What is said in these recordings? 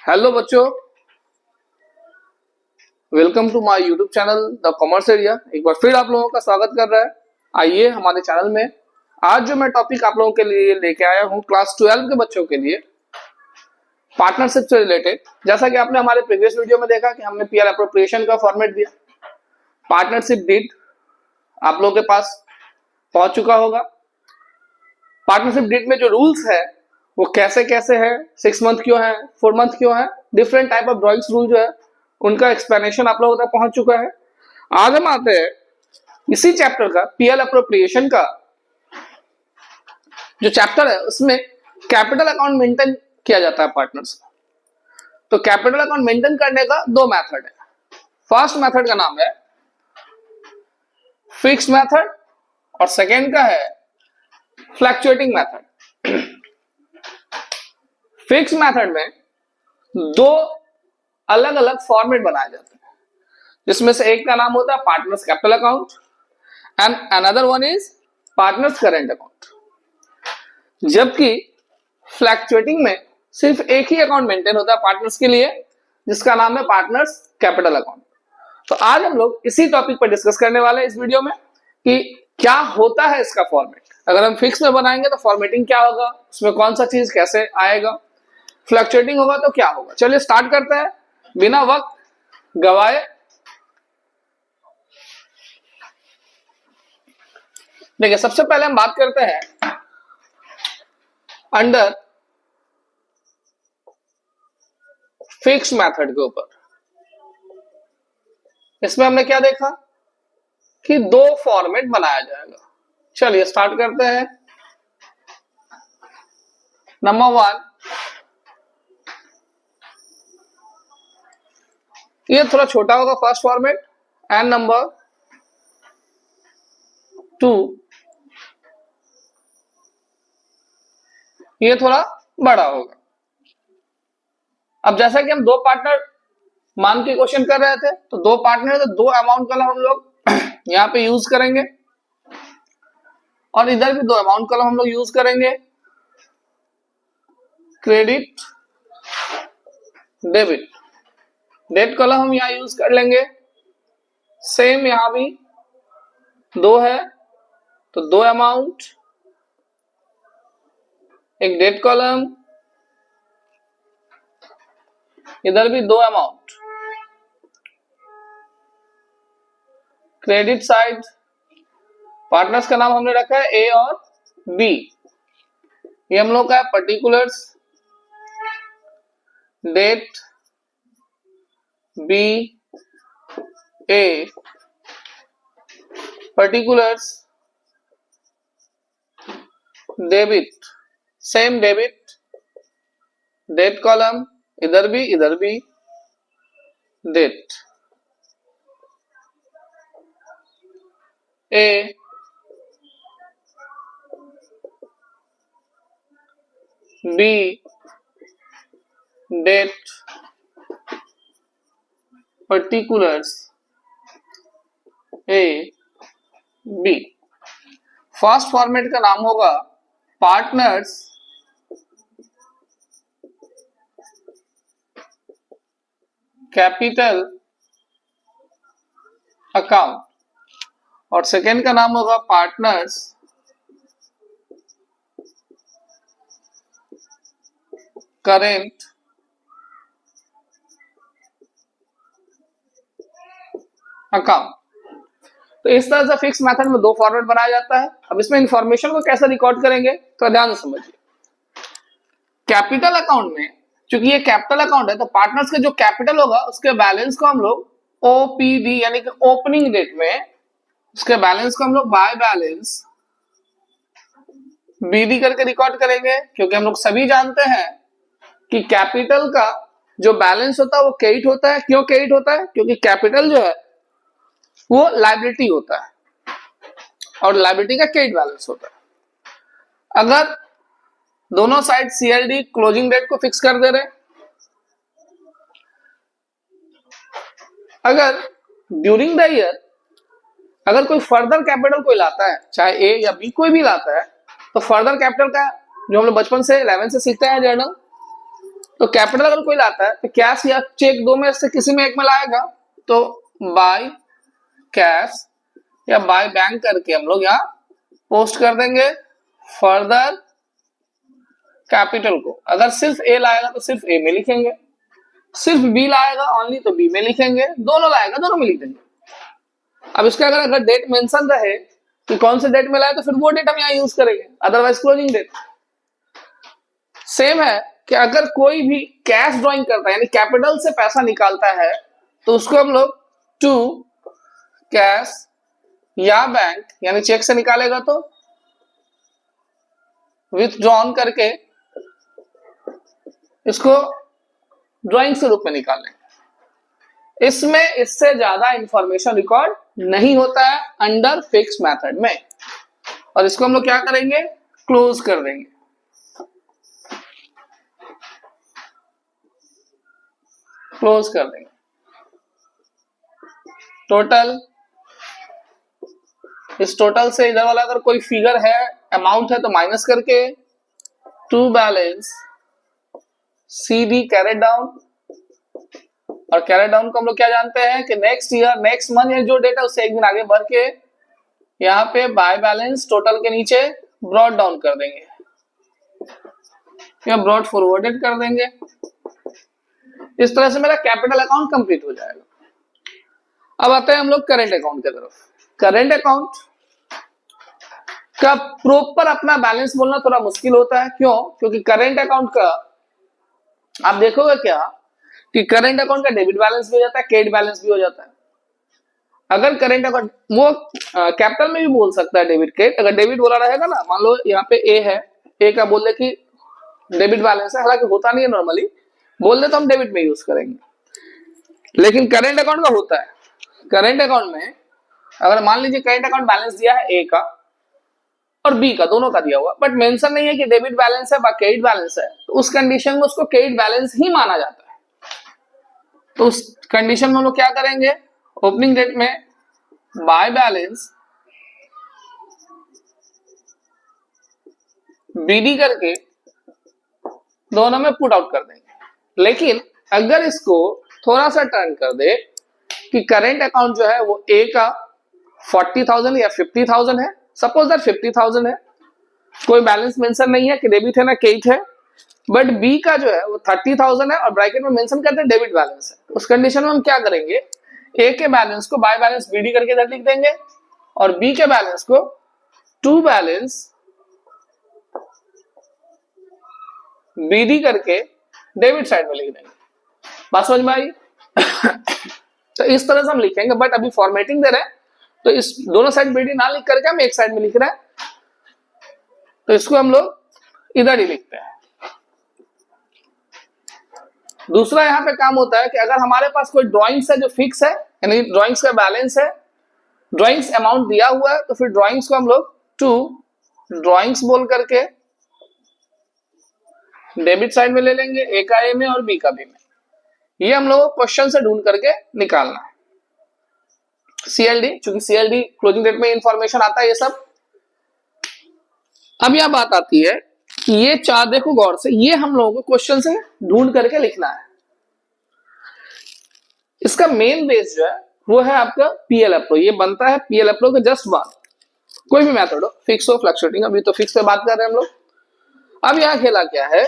Hello बच्चों, welcome to my YouTube channel the commerce area. एक बार फिर आप लोगों का स्वागत कर रहा है। आइए हमारे चैनल में आज जो मैं टॉपिक आप लोगों के लिए लेके आया हूँ क्लास 12 के बच्चों के लिए पार्टनरशिप से रिलेटेड। जैसा कि आपने हमारे प्रीवियस वीडियो में देखा कि हमने पीआर एप्रोप्रिएशन का फॉर्मेट दिया, पार्टनरशिप डीड आप लोगों के पास पहुंच चुका होगा। पार्टनरशिप डीड में जो रूल्स है वो कैसे कैसे है, 6 मंथ क्यों है, 4 मंथ क्यों है, different type of drawings rule जो है उनका एक्सप्लेनेशन आप लोगों तक पहुंच चुका है। आज हम आते हैं इसी चैप्टर का पीएल अप्रोप्रिएशन का जो चैप्टर है उसमें कैपिटल अकाउंट मेंटेन किया जाता है पार्टनर्स का। तो कैपिटल अकाउंट मेंटेन करने का दो मेथड है। फर्स्ट मेथड का नाम है फिक्स मेथड और सेकेंड का है फ्लक्चुएटिंग मेथड। फिक्स मेथड में दो अलग अलग फॉर्मेट बनाए जाते हैं, जिसमें से एक का नाम होता है partners capital account and another one is partners current account. जबकि फ्लक्चुएटिंग में सिर्फ एक ही अकाउंट मेंटेन होता है पार्टनर्स के लिए, जिसका नाम है पार्टनर्स कैपिटल अकाउंट। तो आज हम लोग इसी टॉपिक पर डिस्कस करने वाले हैं इस वीडियो में कि क्या होता है इसका फॉर्मेट। अगर हम फिक्स में बनाएंगे तो फॉर्मेटिंग क्या होगा, उसमें कौन सा चीज कैसे आएगा, फ्लक्चुएटिंग होगा तो क्या होगा। चलिए स्टार्ट करते हैं बिना वक्त गवाए। देखिए, सबसे पहले हम बात करते हैं अंडर फिक्स मेथड के ऊपर। इसमें हमने क्या देखा कि दो फॉर्मेट बनाया जाएगा। चलिए स्टार्ट करते हैं। नंबर 1, ये थोड़ा छोटा होगा फर्स्ट फॉर्मेट, एंड नंबर 2 ये थोड़ा बड़ा होगा। अब जैसा कि हम दो पार्टनर मान के क्वेश्चन कर रहे थे, तो दो पार्टनर तो दो अमाउंट कलम हम लोग यहां पे यूज करेंगे और इधर भी दो अमाउंट कलम हम लोग यूज करेंगे, क्रेडिट डेबिट। डेट कॉलम हम यहां यूज कर लेंगे। सेम यहां भी दो है तो दो अमाउंट, एक डेट कॉलम, इधर भी दो अमाउंट। क्रेडिट साइड पार्टनर्स का नाम हमने रखा है ए और बी। ये हम लोग का है particulars, date B A, particulars debit, same debit, date column, इधर भी date, A B date, particulars A B. First format का नाम होगा पार्टनर्स कैपिटल अकाउंट और सेकेंड का नाम होगा पार्टनर्स करेंट अकाउंट। तो इस तरह से फिक्स मेथड में दो फॉर्मेट बनाया जाता है। अब इसमें इंफॉर्मेशन को कैसे रिकॉर्ड करेंगे तो ध्यान से समझिए। कैपिटल अकाउंट में चूंकि ये कैपिटल अकाउंट है तो पार्टनर्स का जो कैपिटल होगा उसके बैलेंस को हम लोग ओपीडी यानी कि ओपनिंग डेट में उसके बैलेंस को हम लोग बाय बैलेंस बीडी करके रिकॉर्ड करेंगे, क्योंकि हम लोग सभी जानते हैं कि कैपिटल का जो बैलेंस होता है वो क्रेडिट होता है। क्यों क्रेडिट होता है? क्योंकि कैपिटल जो है वो लायबिलिटी होता है और लायबिलिटी का क्रेडिट बैलेंस होता है। अगर दोनों साइड सीएलडी क्लोजिंग डेट को फिक्स कर दे रहे, अगर ड्यूरिंग द ईयर अगर कोई फर्दर कैपिटल कोई लाता है, चाहे ए या बी कोई भी लाता है, तो फर्दर कैपिटल का जो हम लोग बचपन से 11 से सीखते हैं जर्नल, तो कैपिटल अगर कोई लाता है तो कैश या चेक दो में से किसी में एक में लाएगा, तो बाय कैश या बाय बैंक करके हम लोग यहाँ पोस्ट कर देंगे फर्दर कैपिटल को। अगर सिर्फ ए लाएगा तो सिर्फ ए में लिखेंगे, सिर्फ बी लाएगा ऑनली तो बी में लिखेंगे, दोनों लाएगा दोनों में लिख देंगे। अब इसका अगर डेट मेंशन रहे कि कौन से डेट में लाए तो फिर वो डेट हम यहाँ यूज करेंगे, अदरवाइज क्लोजिंग डेट। सेम है कि अगर कोई भी कैश ड्राइंग करता है यानी कैपिटल से पैसा निकालता है तो उसको हम लोग टू कैश या बैंक यानी चेक से निकालेगा तो विथड्रॉन करके इसको ड्राइंग के रूप में निकाल लेंगे। इसमें इससे ज्यादा इंफॉर्मेशन रिकॉर्ड नहीं होता है अंडर फिक्स मेथड में, और इसको हम लोग क्या करेंगे, क्लोज कर देंगे। क्लोज कर देंगे। टोटल, इस टोटल से इधर वाला अगर कोई फिगर है अमाउंट है तो माइनस करके to balance CD carried down, और कैरेट डाउन को हम लोग क्या जानते हैं कि नेक्स्ट ईयर नेक्स्ट मंथ या जो डेट है उससे एक दिन आगे बढ़ के यहाँ पे बाय बैलेंस टोटल के नीचे ब्रॉड डाउन कर देंगे या ब्रॉड फॉरवर्डेड कर देंगे। इस तरह से मेरा कैपिटल अकाउंट कंप्लीट हो जाएगा। अब आते हैं हम लोग करेंट अकाउंट की तरफ। करेंट अकाउंट का प्रॉपर अपना बैलेंस बोलना थोड़ा मुश्किल होता है। क्यों? क्योंकि करेंट अकाउंट का आप देखोगे क्या कि करेंट अकाउंट का डेबिट बैलेंस भी हो जाता है, क्रेडिट बैलेंस भी हो जाता है। अगर करेंट अकाउंट वो कैपिटल में भी बोल सकता है डेबिट क्रेडिट। अगर डेबिट बोला रहेगा ना, मान लो यहाँ पे ए है, ए का बोल दे कि डेबिट बैलेंस है, हालांकि होता नहीं है नॉर्मली, बोल दे तो हम डेबिट में यूज करेंगे, लेकिन करेंट अकाउंट का होता है। करेंट अकाउंट में अगर मान लीजिए करेंट अकाउंट बैलेंस दिया है ए का और बी का, दोनों का दिया हुआ, बट मेंशन नहीं है कि डेबिट बैलेंस है या क्रेडिट बैलेंस है, तो उस कंडीशन में उसको क्रेडिट बैलेंस ही माना जाता है। तो उस कंडीशन में हम लोग क्या करेंगे, ओपनिंग डेट में बाय बैलेंस बीडी करके दोनों में पुट आउट कर देंगे। लेकिन अगर इसको थोड़ा सा टर्न कर दे कि करेंट अकाउंट जो है वो ए का 40,000 या 50,000 है, सपोज दैट 50,000 है, कोई बैलेंस मेंशन नहीं है कि डेबिट है ना क्रेडिट है, बट बी का जो है वो 30,000 है और ब्रैकेट में मेंशन करते हैं डेबिट बैलेंस है। उस कंडीशन में हम क्या करेंगे, ए के बैलेंस को बाय बैलेंस बीडी करके इधर लिख देंगे और बी के बैलेंस को टू बैलेंस बीडी करके डेबिट साइड में लिख देंगे। बात समझ में आई? तो इस तरह से हम लिखेंगे, बट अभी फॉर्मेटिंग दे रहे हैं तो इस दोनों साइड बीडी ना लिख करके हम एक साइड में लिख रहे हैं, तो इसको हम लोग इधर ही लिखते हैं। दूसरा यहाँ पे काम होता है कि अगर हमारे पास कोई ड्राइंग्स है जो फिक्स है, यानी ड्राइंग्स का बैलेंस है, ड्राइंग्स अमाउंट दिया हुआ है, तो फिर ड्राइंग्स को हम लोग टू ड्राइंग्स बोल करके डेबिट साइड में ले लेंगे, ए का ए में और बी का बी में। ये हम लोग क्वेश्चन से ढूंढ करके निकालना है। CLD, चूंकि CLD क्लोजिंग डेट में इंफॉर्मेशन आता है ये सब। अब यह बात आती है कि ये चार देखो गौर से, ये हम लोगों को क्वेश्चन से ढूंढ करके लिखना है। इसका मेन बेस जो है वो है आपका PL अप्रो। ये बनता है PL अप्रो के जस्ट बाद, कोई भी मेथड हो, फिक्स हो फ्लक्चुएटिंग, अभी तो फिक्स पे बात कर रहे हैं हम लोग। अब यहां खेला क्या है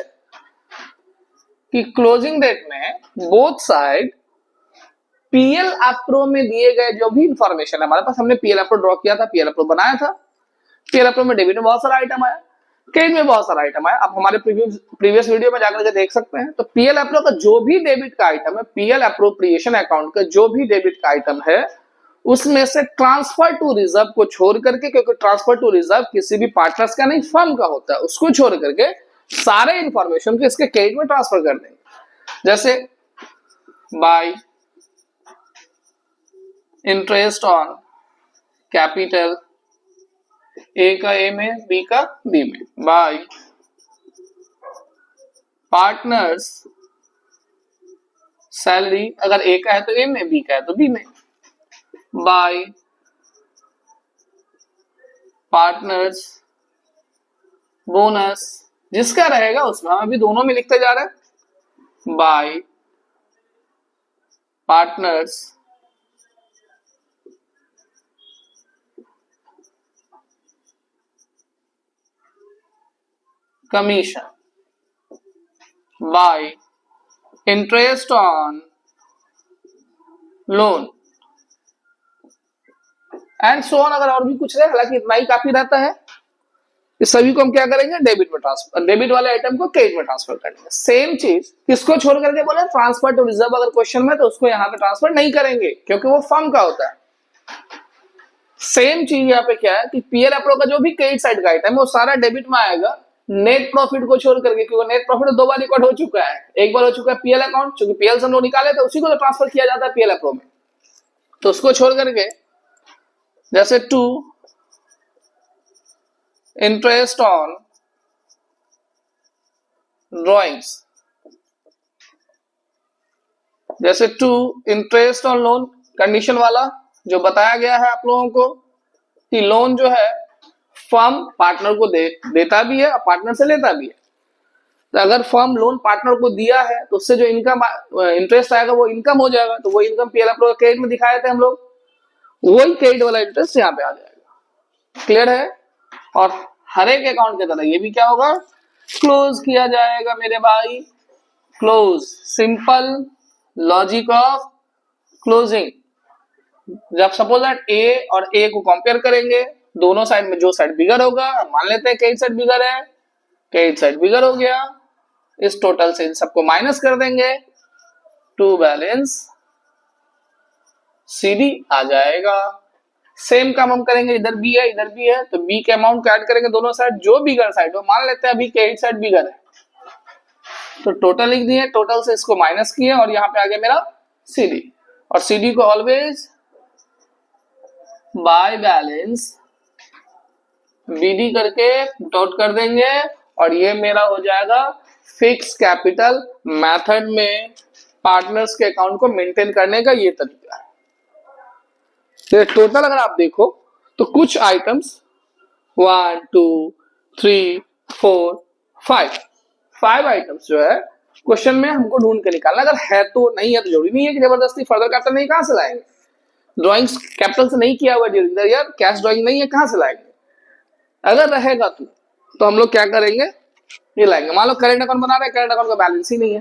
कि क्लोजिंग डेट में बोथ साइड PL अप्रो में दिए गए जो भी इंफॉर्मेशन है हमारे पास, हमने PL अप्रो ड्रॉ किया था, PL अप्रो बनाया था। PL अप्रो में डेबिट में बहुत सारा आइटम आया, क्रेडिट में बहुत सारा आइटम आया, आप हमारे प्रीवियस वीडियो में जाकर के देख सकते हैं। तो PL अप्रो का जो भी डेबिट का आइटम है, PL अप्रोप्रिएशन अकाउंट का जो भी डेबिट का आइटम है, उसमें से ट्रांसफर टू रिजर्व को छोड़ करके, क्योंकि ट्रांसफर टू रिजर्व किसी भी पार्टनर्स का नहीं फर्म का होता है, उसको छोड़ करके सारे इंफॉर्मेशन को इसके क्रेडिट में ट्रांसफर कर देंगे। जैसे बाय इंटरेस्ट ऑन कैपिटल, ए का ए में बी का बी में, बाय पार्टनर्स सैलरी, अगर ए का है तो ए में, बी का है तो बी में, बाय पार्टनर्स बोनस, जिसका रहेगा उसमें, हम अभी दोनों में लिखते जा रहे हैं। Bye partners commission by interest on loan and so on. अगर और भी कुछ रहे, हालांकि इतना ही काफी रहता है। इस सभी को हम क्या करेंगे, डेबिट में ट्रांसफर, डेबिट वाले आइटम को क्रेडिट में ट्रांसफर करेंगे। सेम चीज किसको छोड़ करके बोले, ट्रांसफर टू रिजर्व अगर क्वेश्चन में, तो उसको यहाँ पे ट्रांसफर नहीं करेंगे क्योंकि वो फर्म का होता है। सेम चीज यहाँ पे क्या है कि पीएल अप्रो का जो भी क्रेडिट साइड का आइटम है वो सारा डेबिट में आएगा, नेट प्रॉफिट को छोड़ करके, क्योंकि नेट प्रॉफिट दो बार रिकॉर्ड हो चुका है। एक बार हो चुका है पीएल अकाउंट, क्योंकि पीएल से हम लोग निकाले थे, उसी को तो ट्रांसफर किया जाता है पीएल अप्रो में। तो उसको छोड़ करके जैसे टू इंटरेस्ट ऑन ड्रॉइंग्स, जैसे to interest on loan, condition वाला जो बताया गया है आप लोगों को कि लोन जो है फर्म पार्टनर को देता भी है और पार्टनर से लेता भी है। तो अगर फर्म लोन पार्टनर को दिया है तो उससे जो इनकम इंटरेस्ट आएगा वो इनकम हो जाएगा। तो वो इनकम पीएल अप्रो क्रेडिट में दिखाए थे हम लोग, वही क्रेडिट वाला इंटरेस्ट यहाँ पे आ जाएगा। क्लियर है? और हर एक अकाउंट के तरह ये भी क्या होगा, क्लोज किया जाएगा मेरे भाई। Close, simple logic of closing. जब सपोज दैट ए और ए को कंपेयर करेंगे, दोनों साइड में जो साइड बिगर होगा, मान लेते हैं क्रेडिट साइड बिगर है, क्रेडिट साइड बिगर हो गया, इस टोटल से इन सबको माइनस कर देंगे, टू बैलेंस सीडी आ जाएगा। सेम काम हम करेंगे, इधर बी है इधर बी है, तो बी के अमाउंट को ऐड करेंगे दोनों साइड, जो बिगर साइड हो, मान लेते हैं अभी क्रेडिट साइड बिगर है तो टोटल लिख दिए, टोटल से इसको माइनस किए और यहाँ पे आ गया मेरा सीडी। और सीडी को ऑलवेज बाय बैलेंस बीडी करके डॉट कर देंगे और ये मेरा हो जाएगा फिक्स कैपिटल। मेथड में पार्टनर्स के अकाउंट को मेंटेन करने का ये तरीका है। तो टोटल अगर आप देखो तो कुछ आइटम्स 1 2 3 4 5 आइटम्स जो है क्वेश्चन में हमको ढूंढ के निकालना। अगर है तो, नहीं है तो जरूरी नहीं है कि जबरदस्ती फर्दर कैपिटल नहीं, कहां से लाएंगे? ड्राइंग्स कैपिटल से नहीं किया हुआ during the year, cash drawing नहीं है, कहां से लाएंगे? अगर रहेगा तो हम लोग क्या करेंगे, ये लाएंगे। मान लो करेंट अकाउंट बना रहे हैं, करेंट अकाउंट का बैलेंस ही नहीं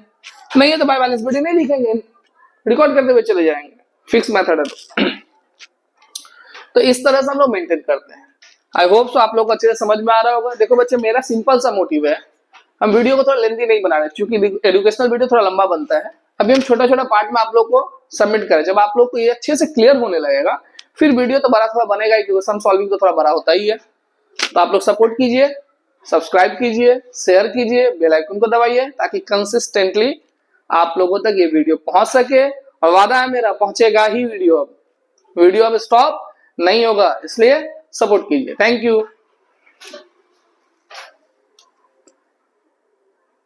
है तो बाय बैलेंस बीडी नहीं लिखेंगे, रिकॉर्ड करते हुए चले जाएंगे, फिक्स मेथड है। तो इस तरह से हम लोग मेंटेन करते हैं। आई होप सो आप लोग को अच्छे से समझ में आ रहा होगा। देखो बच्चे, मेरा सिंपल सा मोटिव है, हम वीडियो को थोड़ा लेंथी नहीं बना रहे, क्योंकि एजुकेशनल वीडियो थोड़ा लंबा बनता है। अभी हम छोटा छोटा पार्ट में आप लोग को सबमिट करें। जब आप लोग को ये अच्छे से क्लियर होने लगेगा, फिर वीडियो तो बड़ा थोड़ा बनेगा ही, क्योंकि सम सॉल्विंग तो थोड़ा बड़ा होता ही है। तो आप लोग सपोर्ट कीजिए, सब्सक्राइब कीजिए, शेयर कीजिए, बेल आइकन को दबाइए, ताकि कंसिस्टेंटली आप लोगों तक ये वीडियो पहुंच सके। और वादा है मेरा, पहुंचेगा ही वीडियो अब स्टॉप नहीं होगा, इसलिए सपोर्ट कीजिए। Thank you.